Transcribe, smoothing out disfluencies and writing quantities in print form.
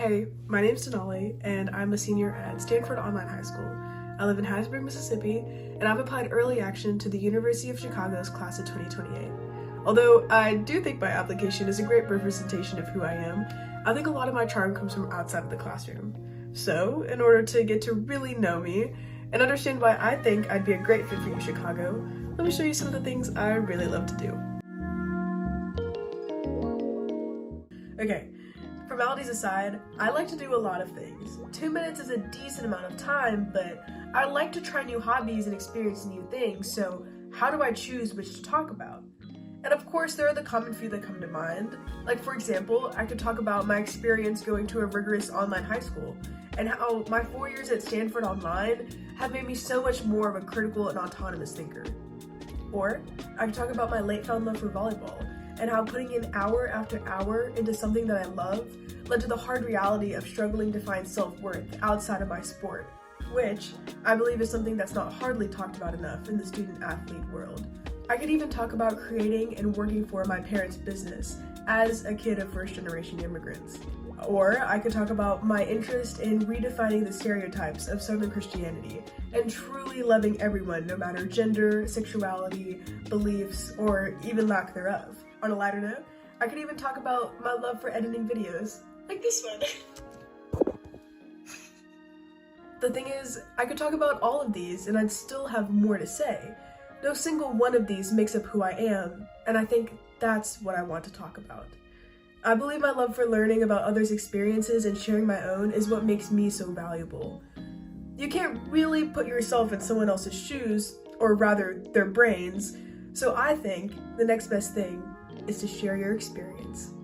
Hey, my name's Denali, and I'm a senior at Stanford Online High School. I live in Hattiesburg, Mississippi, and I've applied early action to the University of Chicago's class of 2028. Although I do think my application is a great representation of who I am, I think a lot of my charm comes from outside of the classroom. So, in order to get to really know me and understand why I think I'd be a great fit for UChicago, let me show you some of the things I really love to do. Okay. Formalities aside, I like to do a lot of things. 2 minutes is a decent amount of time, but I like to try new hobbies and experience new things, so how do I choose which to talk about? And of course, there are the common few that come to mind. Like, for example, I could talk about my experience going to a rigorous online high school, and how my 4 years at Stanford Online have made me so much more of a critical and autonomous thinker. Or, I could talk about my late found love for volleyball, and how putting in hour after hour into something that I love led to the hard reality of struggling to find self-worth outside of my sport, which I believe is something that's not hardly talked about enough in the student-athlete world. I could even talk about creating and working for my parents' business as a kid of first-generation immigrants. Or I could talk about my interest in redefining the stereotypes of Southern Christianity and truly loving everyone, no matter gender, sexuality, beliefs, or even lack thereof. On a lighter note, I could even talk about my love for editing videos, like this one. The thing is, I could talk about all of these and I'd still have more to say. No single one of these makes up who I am, and I think that's what I want to talk about. I believe my love for learning about others' experiences and sharing my own is what makes me so valuable. You can't really put yourself in someone else's shoes, or rather, their brains, so I think the next best thing is to share your experience.